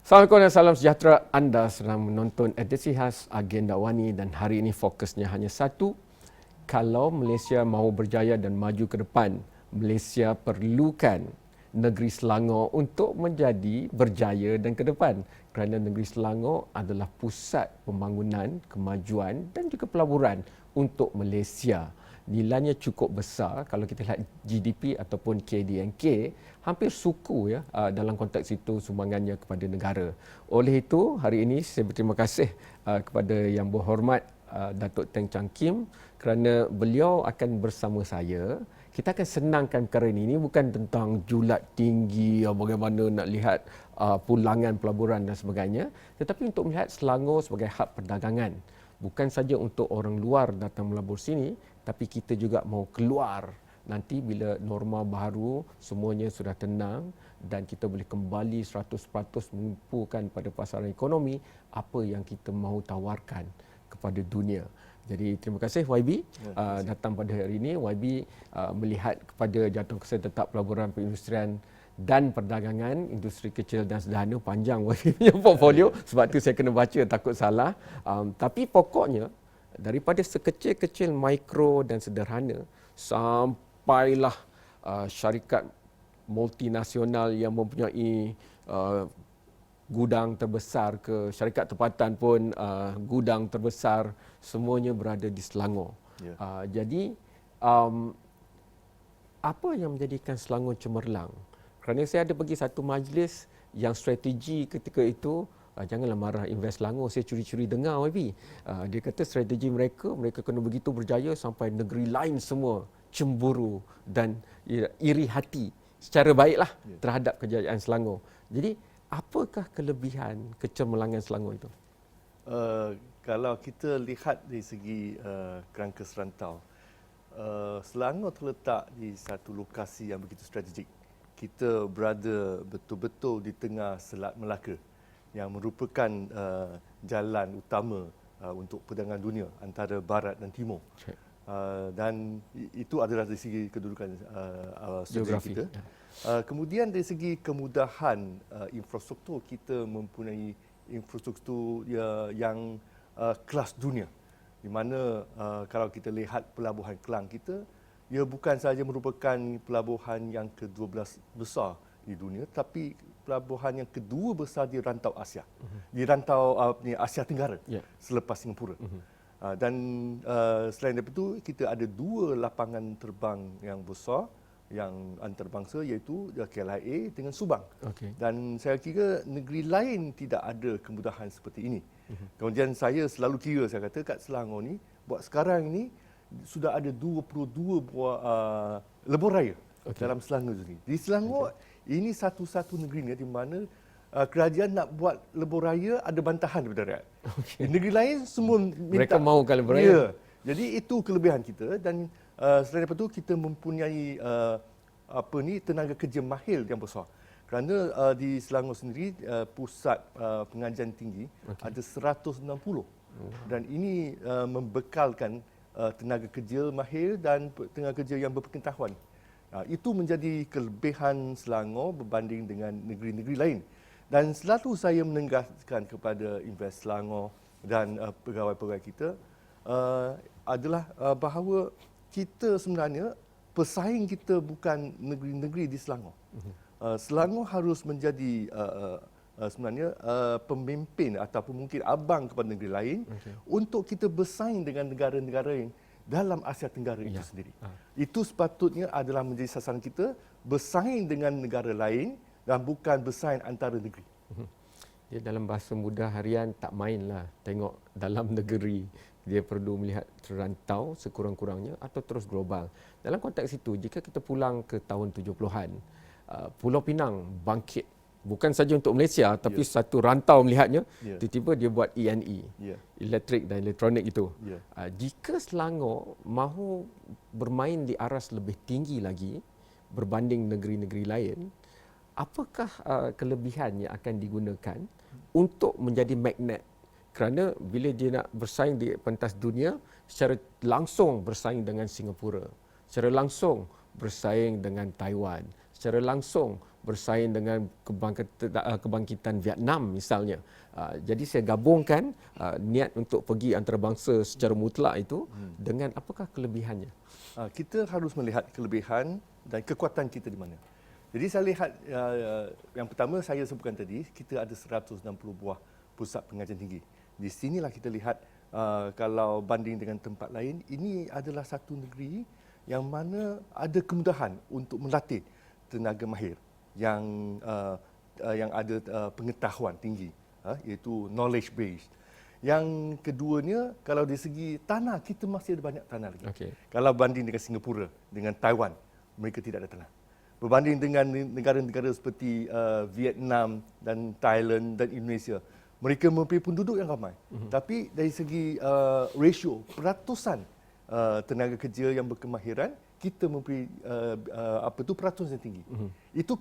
Assalamualaikum dan salam sejahtera. Anda sedang menonton edisi khas Agenda Wani dan hari ini fokusnya hanya satu. Kalau Malaysia mahu berjaya dan maju ke depan, Malaysia perlukan negeri Selangor untuk menjadi berjaya dan ke depan. Kerana negeri Selangor adalah pusat pembangunan, kemajuan dan juga pelaburan untuk Malaysia. Nilainya cukup besar kalau kita lihat GDP ataupun KDNK, hampir suku ya dalam konteks itu sumbangannya kepada negara. Oleh itu hari ini saya berterima kasih kepada yang berhormat Datuk Teng Chang Kim kerana beliau akan bersama saya. Kita akan senangkan perkara ini. Ini bukan tentang julat tinggi bagaimana nak lihat pulangan pelaburan dan sebagainya, tetapi untuk melihat Selangor sebagai hub perdagangan. Bukan saja untuk orang luar datang melabur sini, tapi kita juga mau keluar nanti bila norma baru semuanya sudah tenang dan kita boleh kembali 100% mengumpulkan pada pasaran ekonomi apa yang kita mahu tawarkan kepada dunia. Jadi terima kasih YB datang pada hari ini. YB melihat kepada Jawatankurusan Tetap Pelaburan Perindustrian dan Perdagangan Industri Kecil dan Sederhana. Panjang YB punya portfolio, sebab tu saya kena baca takut salah. Tapi pokoknya daripada sekecil-kecil mikro dan sederhana sampailah syarikat multinasional yang mempunyai gudang terbesar ke syarikat tempatan pun gudang terbesar, semuanya berada di Selangor. Jadi apa yang menjadikan Selangor cemerlang? Kerana saya ada pergi satu majlis yang strategi ketika itu, janganlah marah invest Selangor, saya curi-curi dengar YB. Dia kata strategi mereka kena begitu berjaya sampai negeri lain semua cemburu dan iri hati secara baiklah terhadap kejayaan Selangor. Jadi apakah kelebihan kecemerlangan Selangor itu? Kalau kita lihat dari segi kerangka serantau, Selangor terletak di satu lokasi yang begitu strategik. Kita berada betul-betul di tengah Selat Melaka yang merupakan jalan utama untuk perdagangan dunia antara barat dan timur. Dan itu adalah dari segi kedudukan geografi kita. Kemudian dari segi kemudahan infrastruktur, kita mempunyai infrastruktur yang kelas dunia. Di mana kalau kita lihat pelabuhan Kelang kita, ia bukan sahaja merupakan pelabuhan yang ke-12 besar di dunia, tapi pelabuhan yang kedua besar di rantau Asia. Di rantau Asia Tenggara selepas Singapura. Dan selain daripada itu, kita ada 2 lapangan terbang yang besar yang antarabangsa, iaitu KLIA dengan Subang. Dan saya kira negeri lain tidak ada kemudahan seperti ini. Kemudian saya selalu kira, saya kata kat Selangor ni, buat sekarang ini sudah ada 22 buah lebuh raya dalam Selangor sendiri. Di Selangor ini satu-satu negeri di mana kerajaan nak buat lebuh raya ada bantahan daripada rakyat. Di negeri lain semua minta. Mereka mahukan lebuh raya. Jadi itu kelebihan kita. Dan selain daripada itu kita mempunyai tenaga kerja mahir yang besar. Kerana di Selangor sendiri pusat pengajian tinggi ada 160. Dan ini membekalkan tenaga kerja mahir dan tenaga kerja yang berpengetahuan. Itu menjadi kelebihan Selangor berbanding dengan negeri-negeri lain. Dan selalu saya menegaskan kepada Invest Selangor dan pegawai-pegawai kita adalah bahawa kita sebenarnya pesaing kita bukan negeri-negeri di Selangor. Selangor harus menjadi sebenarnya pemimpin ataupun mungkin abang kepada negeri lain untuk kita bersaing dengan negara-negara lain dalam Asia Tenggara itu sendiri. Itu sepatutnya adalah menjadi sasaran kita, bersaing dengan negara lain dan bukan bersaing antara negeri. Dia dalam bahasa mudah harian tak mainlah tengok dalam negeri. Dia perlu melihat terantau sekurang-kurangnya atau terus global. Dalam konteks itu, jika kita pulang ke tahun 70-an, Pulau Pinang bangkit. Bukan saja untuk Malaysia, tapi satu rantau melihatnya, tiba-tiba dia buat ENE, elektrik dan elektronik itu. Jika Selangor mahu bermain di aras lebih tinggi lagi berbanding negeri-negeri lain, apakah kelebihan yang akan digunakan untuk menjadi magnet? Kerana bila dia nak bersaing di pentas dunia, secara langsung bersaing dengan Singapura, secara langsung bersaing dengan Taiwan, secara langsung bersaing dengan kebangkitan Vietnam misalnya. Jadi saya gabungkan niat untuk pergi antarabangsa secara mutlak itu dengan apakah kelebihannya. Kita harus melihat kelebihan dan kekuatan kita di mana. Jadi saya lihat yang pertama saya sebutkan tadi, kita ada 160 buah pusat pengajian tinggi. Di sinilah kita lihat kalau banding dengan tempat lain, ini adalah satu negeri yang mana ada kemudahan untuk melatih tenaga mahir yang ada pengetahuan tinggi, iaitu knowledge base. Yang keduanya, kalau dari segi tanah, kita masih ada banyak tanah lagi. Okay. Kalau banding dengan Singapura, dengan Taiwan, mereka tidak ada tanah. Berbanding dengan negara-negara seperti Vietnam dan Thailand dan Indonesia, mereka mempunyai penduduk yang ramai. Tapi dari segi ratio, peratusan tenaga kerja yang berkemahiran, kita mempunyai peratusan yang tinggi. Itu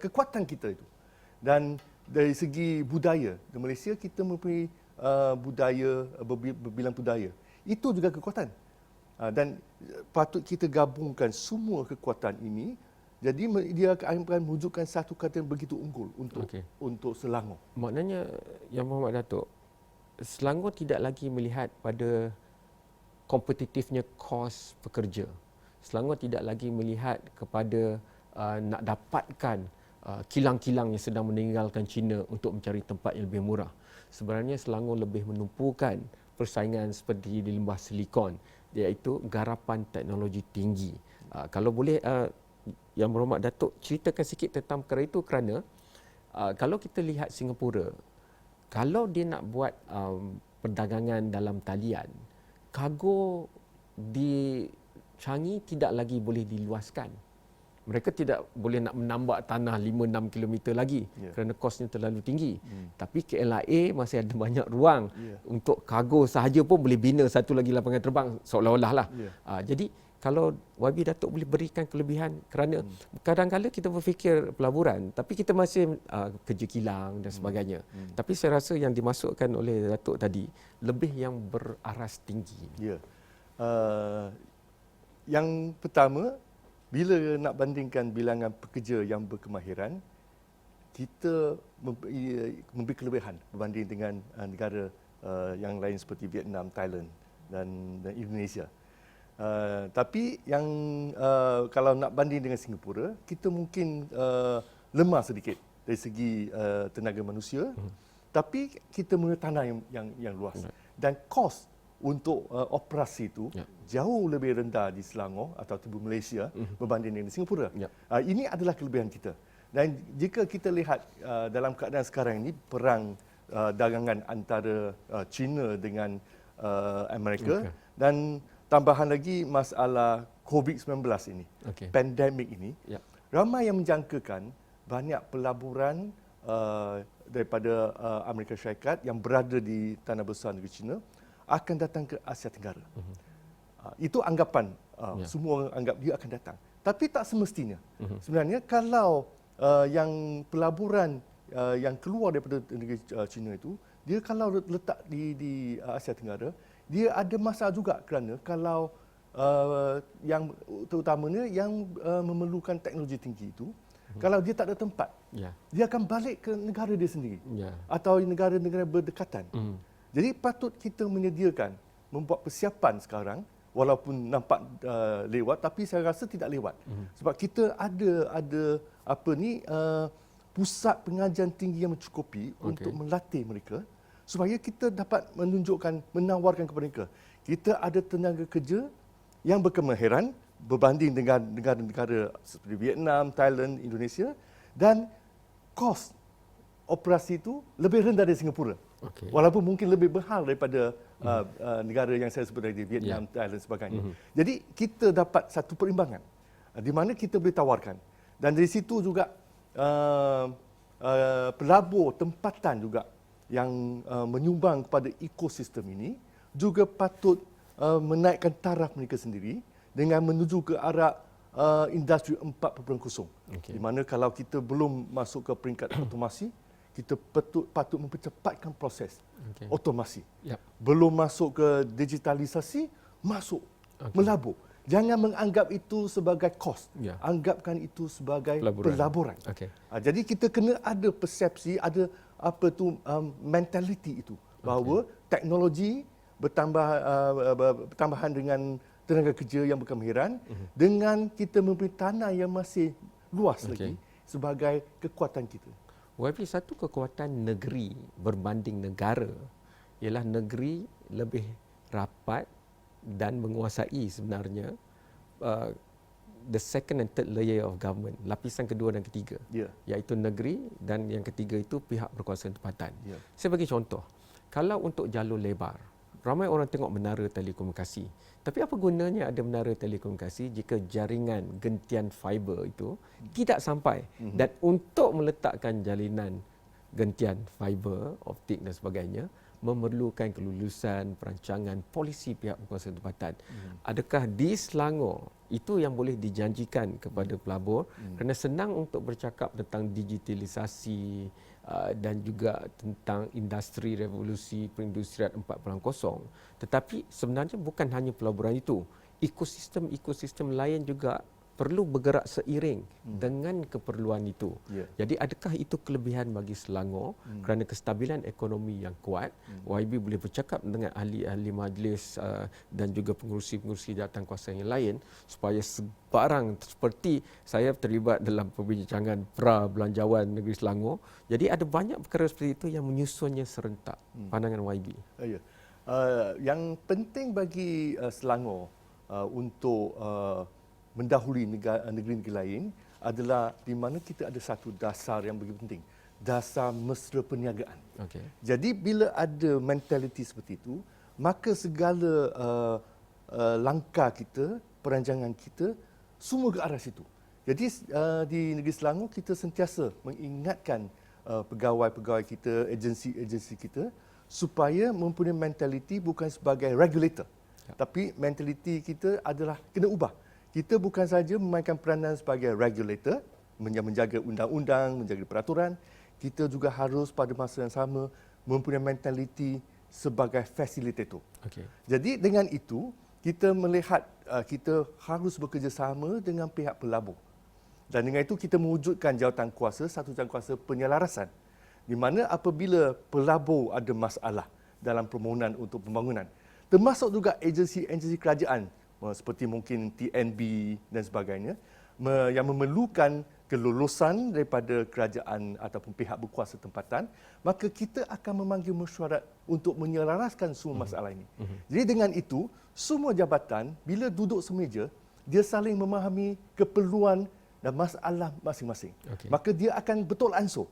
kekuatan kita itu. Dan dari segi budaya, di Malaysia kita mempunyai berbilang budaya. Itu juga kekuatan. Dan patut kita gabungkan semua kekuatan ini. Jadi dia akan menunjukkan satu kata yang begitu unggul untuk Selangor. Maknanya Yang Berhormat Datuk, Selangor tidak lagi melihat pada kompetitifnya kos pekerja. Selangor tidak lagi melihat kepada nak dapatkan kilang-kilang yang sedang meninggalkan China untuk mencari tempat yang lebih murah. Sebenarnya Selangor lebih menumpukan persaingan seperti di Lembah Silikon, iaitu garapan teknologi tinggi. Kalau boleh Yang Berhormat Datuk ceritakan sikit tentang perkara itu, kerana kalau kita lihat Singapura, kalau dia nak buat perdagangan dalam talian, kargo di Changi tidak lagi boleh diluaskan. Mereka tidak boleh nak menambak tanah 5-6 km lagi kerana kosnya terlalu tinggi. Tapi KLIA masih ada banyak ruang untuk kargo sahaja pun boleh bina satu lagi lapangan terbang seolah-olah lah. Jadi kalau YB Datuk boleh berikan kelebihan, kerana kadang-kadang kita berfikir pelaburan tapi kita masih kerja kilang dan sebagainya. Tapi saya rasa yang dimasukkan oleh Datuk tadi lebih yang beraras tinggi. Ya. Yang pertama, bila nak bandingkan bilangan pekerja yang berkemahiran, kita memberi kelebihan berbanding dengan negara yang lain seperti Vietnam, Thailand dan Indonesia. Tapi yang kalau nak banding dengan Singapura, kita mungkin lemah sedikit dari segi tenaga manusia, tapi kita mempunyai tanah yang luas. Dan kos untuk operasi itu jauh lebih rendah di Selangor atau tubuh Malaysia berbanding dengan Singapura. Ini adalah kelebihan kita. Dan jika kita lihat dalam keadaan sekarang ini, perang dagangan antara China dengan Amerika, dan tambahan lagi masalah COVID-19 ini, pandemik ini, ramai yang menjangkakan banyak pelaburan daripada Amerika Syarikat yang berada di tanah besar negeri China akan datang ke Asia Tenggara. Itu anggapan, semua orang anggap dia akan datang. Tapi tak semestinya. Sebenarnya kalau yang pelaburan yang keluar daripada negeri China itu, dia kalau letak di Asia Tenggara, dia ada masalah juga, kerana kalau yang terutamanya yang memerlukan teknologi tinggi itu, kalau dia tak ada tempat, dia akan balik ke negara dia sendiri atau negara-negara berdekatan. Jadi patut kita menyediakan, membuat persiapan sekarang, walaupun nampak lewat, tapi saya rasa tidak lewat. Sebab kita ada pusat pengajian tinggi yang mencukupi untuk melatih mereka, supaya kita dapat menunjukkan, menawarkan kepada mereka, kita ada tenaga kerja yang berkemahiran berbanding dengan negara-negara seperti Vietnam, Thailand, Indonesia, dan kos operasi itu lebih rendah dari Singapura. Walaupun mungkin lebih mahal daripada negara yang saya sebut tadi, Vietnam, Thailand dan sebagainya. Jadi kita dapat satu perimbangan di mana kita boleh tawarkan. Dan dari situ juga pelabur tempatan juga yang menyumbang kepada ekosistem ini juga patut menaikkan taraf mereka sendiri dengan menuju ke arah industri 4.0. Di mana kalau kita belum masuk ke peringkat otomasi, kita patut mempercepatkan proses otomasi. Belum masuk ke digitalisasi, masuk melabur. Jangan menganggap itu sebagai kos. Ya. Anggapkan itu sebagai pelaburan. Okey. Jadi kita kena ada persepsi, ada mentality itu bahawa teknologi bertambahan dengan tenaga kerja yang berkemahiran dengan kita mempunyai tanah yang masih luas lagi sebagai kekuatan kita. YB, satu kekuatan negeri berbanding negara ialah negeri lebih rapat dan menguasai sebenarnya the second and third layer of government, lapisan kedua dan ketiga, iaitu negeri, dan yang ketiga itu pihak berkuasa tempatan. Saya bagi contoh, kalau untuk jalur lebar, ramai orang tengok menara telekomunikasi. Tapi apa gunanya ada menara telekomunikasi jika jaringan gentian fiber itu tidak sampai? Dan untuk meletakkan jalinan gentian fiber optik dan sebagainya memerlukan kelulusan perancangan polisi pihak berkuasa tempatan. Adakah di Selangor itu yang boleh dijanjikan kepada pelabur, kerana senang untuk bercakap tentang digitalisasi dan juga tentang industri revolusi perindustrian 4.0, tetapi sebenarnya bukan hanya pelaburan itu, ekosistem lain juga perlu bergerak seiring dengan keperluan itu. Jadi adakah itu kelebihan bagi Selangor kerana kestabilan ekonomi yang kuat? YB boleh bercakap dengan ahli-ahli majlis dan juga pengurusi-pengurusi jawatankuasa yang lain supaya sebarang, seperti saya terlibat dalam perbincangan pra-belanjawan negeri Selangor. Jadi ada banyak perkara seperti itu yang menyusunnya serentak. Pandangan YB. Yang penting bagi Selangor untuk mendahului negeri-negeri lain adalah di mana kita ada satu dasar yang begitu penting, dasar mesra perniagaan. Jadi bila ada mentaliti seperti itu, maka segala langkah kita, perancangan kita semua ke arah situ. Jadi di negeri Selangor kita sentiasa mengingatkan pegawai-pegawai kita, agensi-agensi kita supaya mempunyai mentaliti bukan sebagai regulator, tapi mentaliti kita adalah kena ubah. Kita bukan saja memainkan peranan sebagai regulator, menjaga undang-undang, menjaga peraturan, kita juga harus pada masa yang sama mempunyai mentaliti sebagai fasilitator. Jadi dengan itu, kita melihat kita harus bekerjasama dengan pihak pelabur. Dan dengan itu kita mewujudkan jawatankuasa, satu jawatankuasa penyelarasan, di mana apabila pelabur ada masalah dalam permohonan untuk pembangunan, termasuk juga agensi-agensi kerajaan, seperti mungkin TNB dan sebagainya, yang memerlukan kelulusan daripada kerajaan ataupun pihak berkuasa tempatan, maka kita akan memanggil mesyuarat untuk menyelaraskan semua masalah ini. Jadi dengan itu, semua jabatan bila duduk semeja, dia saling memahami keperluan dan masalah masing-masing. Maka dia akan betul ansur.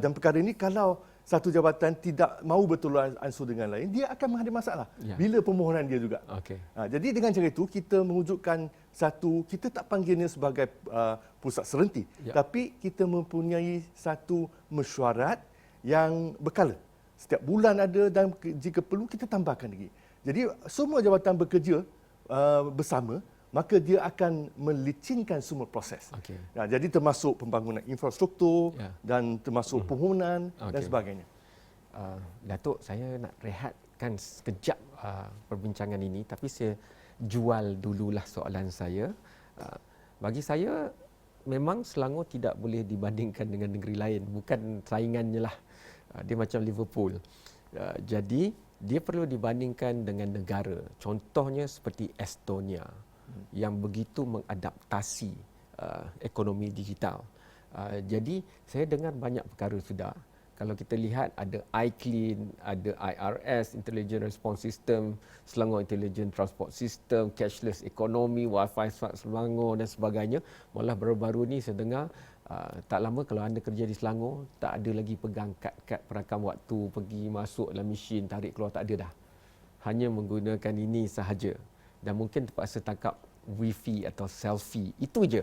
Dan perkara ini kalau satu jabatan tidak mahu betul ansur dengan lain, dia akan menghadapi masalah bila permohonan dia juga. Jadi dengan cara itu kita mewujudkan satu, kita tak panggilnya sebagai pusat serenti, tapi kita mempunyai satu mesyuarat yang berkala. Setiap bulan ada dan jika perlu kita tambahkan lagi. Jadi semua jabatan bekerja bersama, maka dia akan melicinkan semua proses. Jadi termasuk pembangunan infrastruktur dan termasuk permohonan dan sebagainya. Datuk, saya nak rehatkan sekejap perbincangan ini, tapi saya jual dululah soalan saya. Bagi saya, memang Selangor tidak boleh dibandingkan dengan negeri lain. Bukan saingannya lah. Dia macam Liverpool. Jadi, dia perlu dibandingkan dengan negara. Contohnya seperti Estonia, yang begitu mengadaptasi ekonomi digital. Jadi saya dengar banyak perkara sudah. Kalau kita lihat ada iClean, ada IRS, Intelligent Response System, Selangor Intelligent Transport System, Cashless Economy, Wi-Fi Smart Selangor dan sebagainya. Malah baru-baru ni saya dengar tak lama kalau anda kerja di Selangor, tak ada lagi pegang kad-kad perakam waktu, pergi masuk dalam mesin, tarik keluar, tak ada dah. Hanya menggunakan ini sahaja. Dan mungkin terpaksa tangkap wifi atau selfie. Itu je.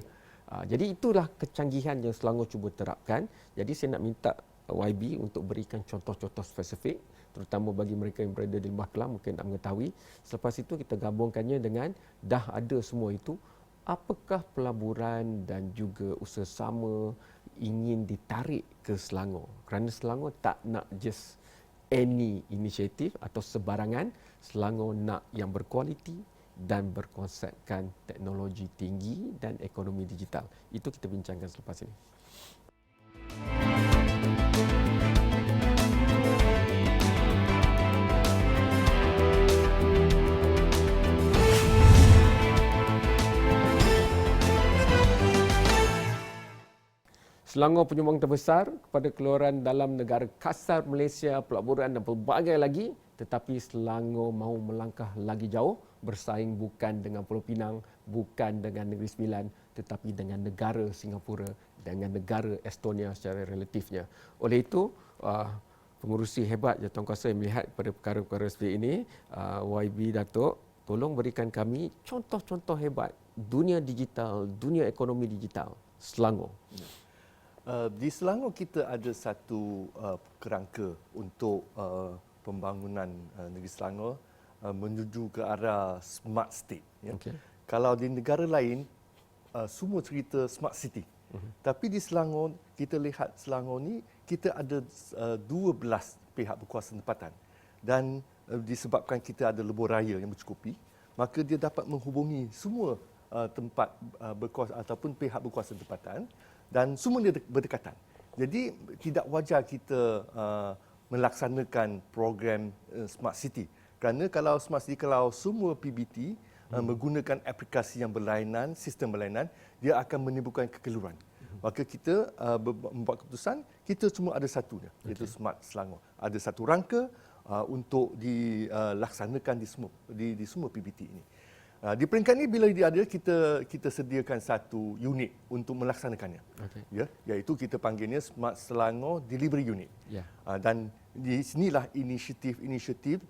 Jadi itulah kecanggihan yang Selangor cuba terapkan. Jadi saya nak minta YB untuk berikan contoh-contoh spesifik, terutama bagi mereka yang berada di Lembah Kelang mungkin nak mengetahui. Selepas itu kita gabungkannya dengan dah ada semua itu, apakah pelaburan dan juga usaha sama ingin ditarik ke Selangor? Kerana Selangor tak nak just any inisiatif atau sebarangan. Selangor nak yang berkualiti, dan berkonsepkan teknologi tinggi dan ekonomi digital. Itu kita bincangkan selepas ini. Selangor penyumbang terbesar kepada keluaran dalam negara kasar Malaysia, pelaburan dan pelbagai lagi, tetapi Selangor mahu melangkah lagi jauh, bersaing bukan dengan Pulau Pinang, bukan dengan Negeri Sembilan, tetapi dengan negara Singapura, dengan negara Estonia secara relatifnya. Oleh itu, pengurusi hebat Jawatankuasa yang melihat pada perkara-perkara seperti ini, YB Datuk, tolong berikan kami contoh-contoh hebat dunia digital, dunia ekonomi digital Selangor. Di Selangor kita ada satu kerangka untuk pembangunan negeri Selangor menuju ke arah smart state. Ya. Okay. Kalau di negara lain, semua cerita smart city. Tapi di Selangor, kita lihat Selangor ni, kita ada 12 pihak berkuasa tempatan. Dan disebabkan kita ada lebuh raya yang mencukupi, maka dia dapat menghubungi semua tempat berkuasa ataupun pihak berkuasa tempatan dan semua dia berdekatan. Jadi tidak wajar kita melaksanakan program Smart City. Kerana kalau Smart City, kalau semua PBT menggunakan aplikasi yang berlainan, sistem berlainan, dia akan menimbulkan kekeliruan. Maka kita membuat keputusan, kita cuma ada satunya, iaitu Smart Selangor. Ada satu rangka untuk dilaksanakan di semua PBT ini. Di peringkat ini bila dia ada, kita sediakan satu unit untuk melaksanakannya. Okay. Ya, iaitu kita panggilnya Smart Selangor Delivery Unit. Yeah. Dan di sinilah inisiatif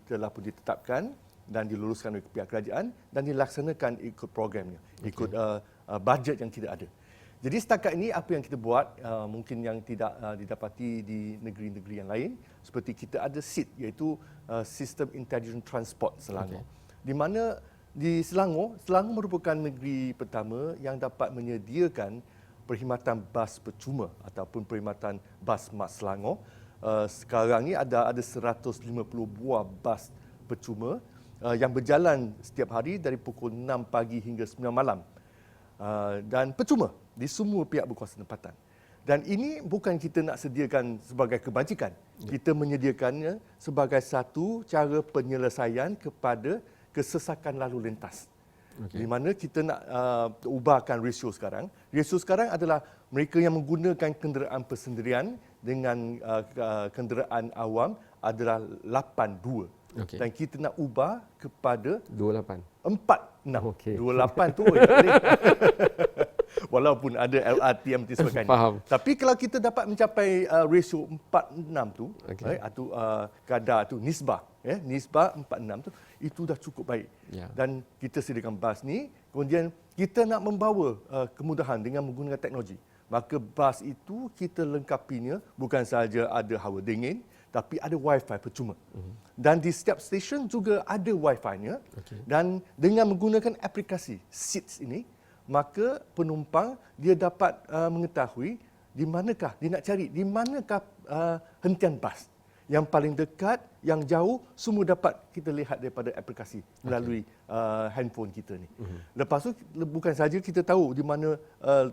telah pun ditetapkan dan diluluskan oleh pihak kerajaan dan dilaksanakan ikut programnya, ikut bajet yang kita ada. Jadi setakat ini apa yang kita buat mungkin yang tidak didapati di negeri-negeri yang lain, seperti kita ada SIT, iaitu Sistem Intelligent Transport Selangor. Okay. Di mana di Selangor merupakan negeri pertama yang dapat menyediakan perkhidmatan bas percuma ataupun perkhidmatan bas Smart Selangor. Sekarang ni ada 150 buah bas percuma yang berjalan setiap hari dari pukul 6 pagi hingga 9 malam. Dan percuma di semua pihak berkuasa tempatan. Dan ini bukan kita nak sediakan sebagai kebajikan. Kita menyediakannya sebagai satu cara penyelesaian kepada kesesakan lalu lintas. Okay. Di mana kita nak ubahkan rasio sekarang. Rasio sekarang adalah mereka yang menggunakan kenderaan persendirian dengan kenderaan awam adalah 8-2. Okay. Dan kita nak ubah kepada 28. 4-6. Okay. 28 tu. Walaupun ada LRT, MRT sebagainya. Faham. Tapi kalau kita dapat mencapai rasio 4-6 tu, okay, atau kadar tu, nisbah 4-6 tu, itu dah cukup baik. Yeah. Dan kita sediakan bas ni, kemudian kita nak membawa kemudahan dengan menggunakan teknologi. Maka bas itu kita lengkapinya bukan sahaja ada hawa dingin, tapi ada Wi-Fi percuma. Dan di setiap stesen juga ada Wi-Fi-nya. Okay. Dan dengan menggunakan aplikasi SITS ini, maka penumpang dia dapat mengetahui di manakah dia nak cari, di manakah hentian bas. Yang paling dekat, yang jauh, semua dapat kita lihat daripada aplikasi melalui handphone kita ni. Lepas tu bukan saja kita tahu di mana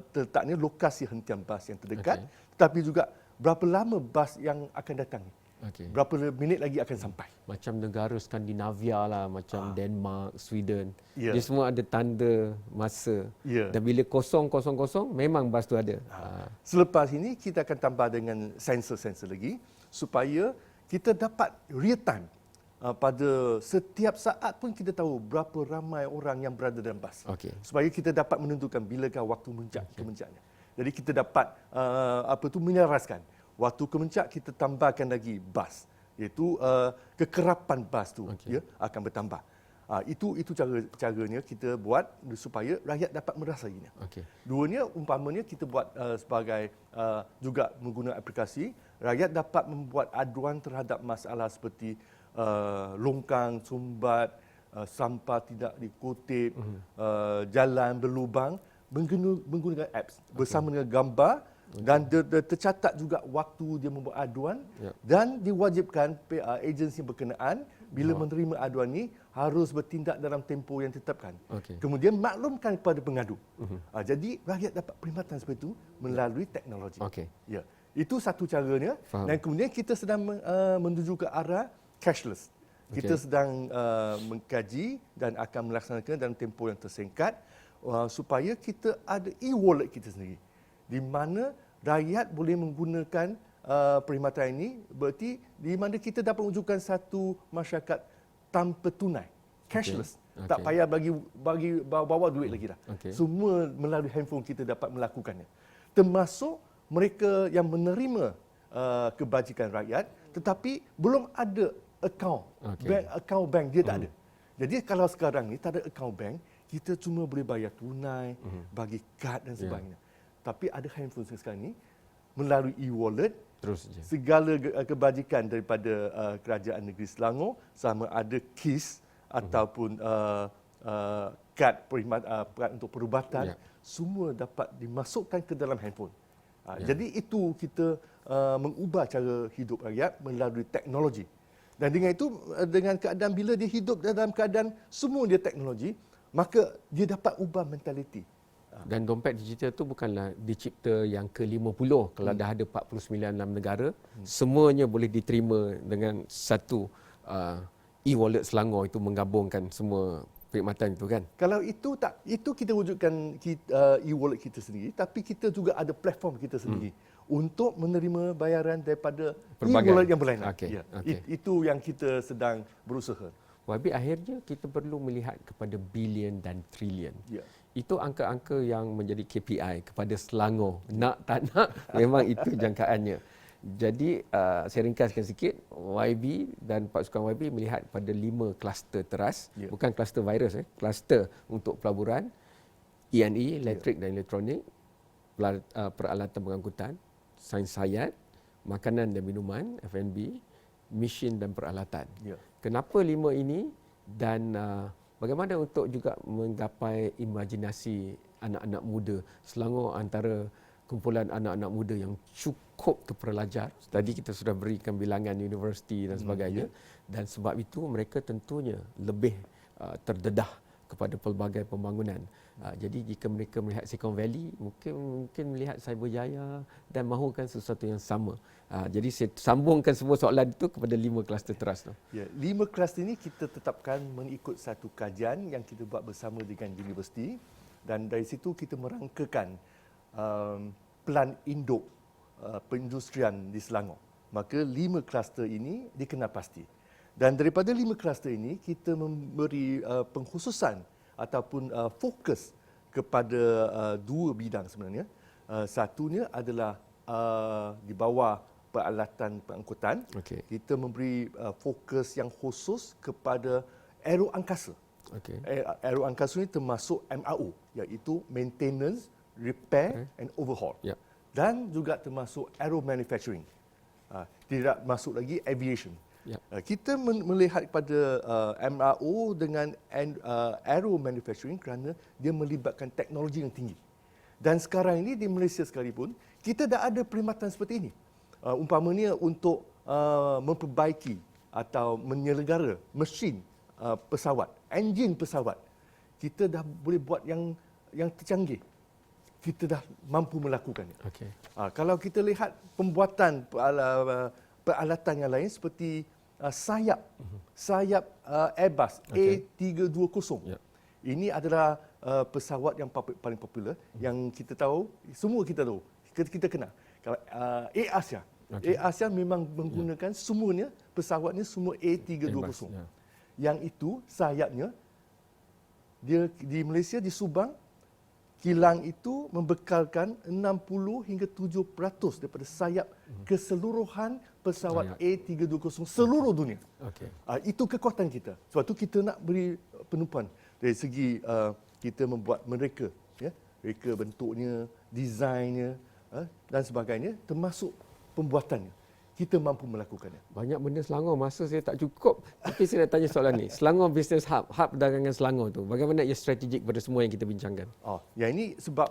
terletaknya lokasi hentian bas yang terdekat, tetapi juga berapa lama bas yang akan datang. Okay. Berapa minit lagi akan sampai. Macam negara Skandinavia lah, macam Denmark, Sweden. Dia semua ada tanda masa. Dan bila kosong, memang bas tu ada. Selepas ini kita akan tambah dengan sensor-sensor lagi supaya kita dapat real time. Pada setiap saat pun kita tahu berapa ramai orang yang berada dalam bas. Okay. Supaya kita dapat menentukan bilakah waktu kemuncaknya. Jadi kita dapat menyelaraskan. Waktu kemuncak kita tambahkan lagi bas, iaitu kekerapan bas tu akan bertambah. Itu caranya kita buat supaya rakyat dapat merasainya. Okay. Duanya umpamanya kita buat sebagai juga menggunakan aplikasi, rakyat dapat membuat aduan terhadap masalah seperti longkang, sumbat, sampah tidak dikutip, jalan berlubang, menggunakan apps bersama dengan gambar. Dan tercatat juga waktu dia membuat aduan dan diwajibkan agensi berkenaan bila menerima aduan ni harus bertindak dalam tempoh yang ditetapkan. Okey. Kemudian maklumkan kepada pengadu. Jadi rakyat dapat perkhidmatan seperti itu melalui teknologi. Okey. Ya, itu satu caranya. Faham. Dan kemudian kita sedang menuju ke arah cashless. Kita sedang mengkaji dan akan melaksanakan dalam tempoh yang tersingkat supaya kita ada e-wallet kita sendiri, di mana rakyat boleh menggunakan perkhidmatan ini, berarti di mana kita dapat wujudkan satu masyarakat tanpa tunai, cashless. Okey. Tak payah bagi bawa duit lagi dah. Okey. Semua melalui handphone kita dapat melakukannya. Termasuk mereka yang menerima kebajikan rakyat tetapi belum ada akaun. Akaun bank dia tak ada. Jadi kalau sekarang ni tak ada akaun bank, kita cuma boleh bayar tunai, bagi kad dan sebagainya. Tapi ada handphone sekarang ni melalui e-wallet, Terus je. segala kebajikan daripada kerajaan negeri Selangor, sama ada KIS ataupun kad untuk perubatan, semua dapat dimasukkan ke dalam handphone. Jadi itu kita mengubah cara hidup rakyat melalui teknologi. Dan dengan itu, dengan keadaan bila dia hidup dalam keadaan semua dia teknologi, maka dia dapat ubah mentaliti. Dan dompet digital tu bukanlah dicipta yang ke-50. Kalau dah ada 49 dalam negara, semuanya boleh diterima dengan satu e-wallet Selangor itu menggabungkan semua perkhidmatan itu kan. Kalau itu tak, itu kita wujudkan e-wallet kita sendiri, tapi kita juga ada platform kita sendiri untuk menerima bayaran daripada e-wallet yang berlainan. Okey, Ya. okey. Itu yang kita sedang berusaha. Wabi, akhirnya kita perlu melihat kepada bilion dan trilion. Ya. Itu angka-angka yang menjadi KPI kepada Selangor. Nak tak nak, memang itu jangkaannya. Jadi saya ringkaskan sikit, YB dan Pak Sukan YB melihat pada 5 kluster teras, bukan kluster virus, kluster untuk pelaburan, E&E, elektrik dan elektronik, peralatan pengangkutan, sains hayat, makanan dan minuman, F&B, mesin dan peralatan. Kenapa 5 ini dan bagaimana untuk juga menggapai imajinasi anak-anak muda? Selangor antara kumpulan anak-anak muda yang cukup terpelajar. Tadi kita sudah berikan bilangan universiti dan sebagainya. Dan sebab itu mereka tentunya lebih terdedah kepada pelbagai pembangunan. Jadi jika mereka melihat Silicon Valley, mungkin melihat Cyberjaya dan mahukan sesuatu yang sama. Jadi saya sambungkan semua soalan itu kepada 5 kluster teras tu. Ya, 5 kluster ini kita tetapkan mengikut satu kajian yang kita buat bersama dengan universiti, dan dari situ kita merangkakan plan induk perindustrian di Selangor. Maka 5 kluster ini dikenal pasti. Dan daripada 5 kluster ini kita memberi pengkhususan ataupun fokus kepada 2 bidang sebenarnya. Satunya adalah di bawah peralatan pengangkutan. Kita memberi fokus yang khusus kepada aero angkasa. Aero angkasa ini termasuk MRO, iaitu maintenance, repair and overhaul. Dan juga termasuk aero manufacturing. Tidak masuk lagi aviation. Kita melihat pada MRO dengan aero manufacturing kerana dia melibatkan teknologi yang tinggi. Dan sekarang ini di Malaysia sekalipun, kita dah ada perkhidmatan seperti ini. Umpamanya untuk memperbaiki atau menyelenggara mesin pesawat, enjin pesawat. Kita dah boleh buat yang tercanggih. Kita dah mampu melakukannya. Kalau kita lihat pembuatan peralatan yang lain seperti sayap Airbus A320. Ini adalah pesawat yang paling popular yang kita tahu, semua kita tahu, kita kenal. Kalau Air Asia, Air Asia memang menggunakan semuanya pesawatnya semua A320. Yang itu sayapnya dia di Malaysia di Subang, kilang itu membekalkan 60 hingga 7% daripada sayap keseluruhan pesawat A320 seluruh dunia. Itu kekuatan kita. Sebab itu kita nak beri penumpuan dari segi kita membuat mereka, mereka bentuknya, desainnya dan sebagainya, termasuk pembuatannya. Kita mampu melakukannya. Banyak benda Selangor, masa saya tak cukup. Tapi saya nak tanya soalan ni. Selangor Business Hub, hub perdagangan Selangor tu, bagaimana ia strategik pada semua yang kita bincangkan? Yang ini sebab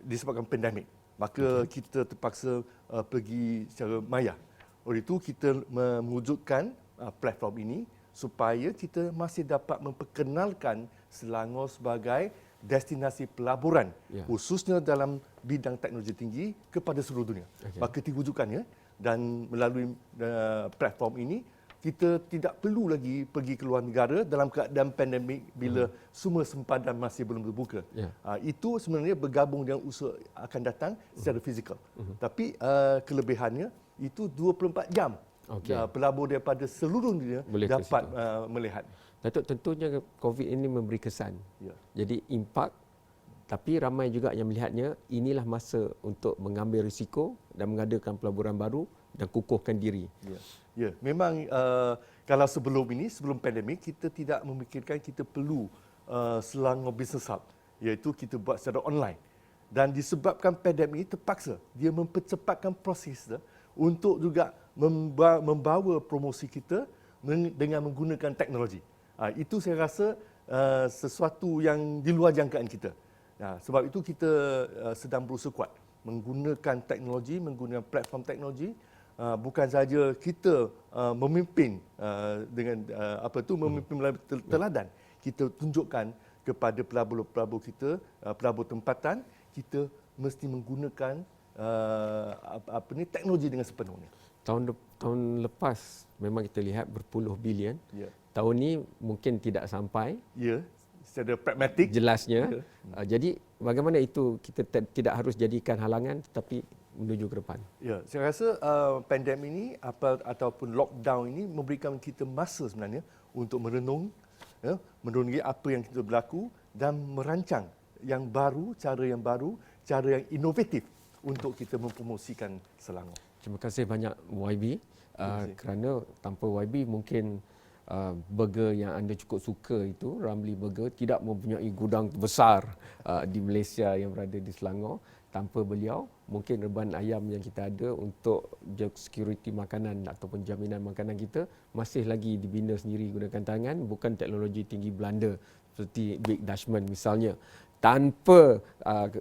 disebabkan pandemik. Maka kita terpaksa pergi secara maya. Oleh itu kita mewujudkan platform ini supaya kita masih dapat memperkenalkan Selangor sebagai destinasi pelaburan, khususnya dalam bidang teknologi tinggi kepada seluruh dunia. Maka rujukannya, dan melalui platform ini, kita tidak perlu lagi pergi ke luar negara dalam keadaan pandemik bila semua sempadan masih belum terbuka. Itu sebenarnya bergabung dengan usaha akan datang secara fizikal. Tapi kelebihannya itu 24 jam. Pelabur daripada seluruh dunia boleh dapat melihat. Datuk, tentunya COVID ini memberi kesan. Jadi impak, tapi ramai juga yang melihatnya inilah masa untuk mengambil risiko dan mengadakan pelaburan baru dan kukuhkan diri. Memang kalau sebelum ini, sebelum pandemik, kita tidak memikirkan kita perlu Selangor Business Hub, iaitu kita buat secara online. Dan disebabkan pandemik ini terpaksa dia mempercepatkan proses untuk juga membawa promosi kita dengan menggunakan teknologi. Itu saya rasa sesuatu yang di luar jangkaan kita. Sebab itu kita sedang berusaha kuat menggunakan teknologi, menggunakan platform teknologi. Bukan saja kita memimpin dengan memimpin melalui teladan. Kita tunjukkan kepada pelabur-pelabur kita, pelabur tempatan, kita mesti menggunakan teknologi dengan sepenuhnya. Tahun lepas memang kita lihat berpuluh bilion. Tahun ni mungkin tidak sampai. Secara pragmatik. Jelasnya. Jadi bagaimana itu kita tidak harus jadikan halangan, tetapi menuju ke depan. Saya rasa pandemik ini ataupun lockdown ini memberikan kita masa sebenarnya untuk merenungi apa yang kita berlaku dan merancang yang baru, cara yang inovatif untuk kita mempromosikan Selangor. Terima kasih banyak YB kerana tanpa YB mungkin burger yang anda cukup suka itu, Ramly Burger, tidak mempunyai gudang besar di Malaysia yang berada di Selangor. Tanpa beliau, mungkin reban ayam yang kita ada untuk security makanan ataupun jaminan makanan kita masih lagi dibina sendiri gunakan tangan, bukan teknologi tinggi Belanda seperti Big Dutchman misalnya. Tanpa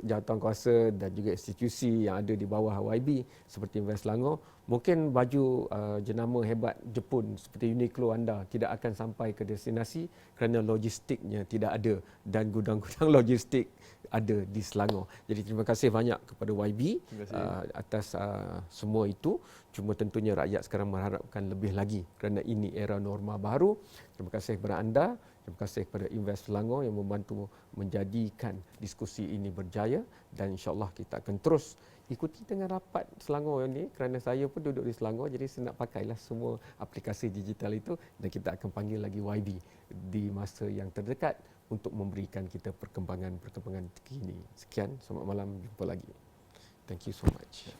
jawatankuasa dan juga institusi yang ada di bawah YB seperti Invest Selangor, mungkin baju jenama hebat Jepun seperti Uniqlo anda tidak akan sampai ke destinasi kerana logistiknya tidak ada dan gudang-gudang logistik ada di Selangor. Jadi terima kasih banyak kepada YB atas semua itu. Cuma tentunya rakyat sekarang mengharapkan lebih lagi kerana ini era norma baru. Terima kasih kepada anda. Terima kasih kepada Invest Selangor yang membantu menjadikan diskusi ini berjaya, dan insyaAllah kita akan terus ikuti dengan rapat Selangor ini kerana saya pun duduk di Selangor, jadi saya nak pakailah semua aplikasi digital itu, dan kita akan panggil lagi YB di masa yang terdekat untuk memberikan kita perkembangan terkini. Sekian, selamat malam, jumpa lagi. Thank you so much.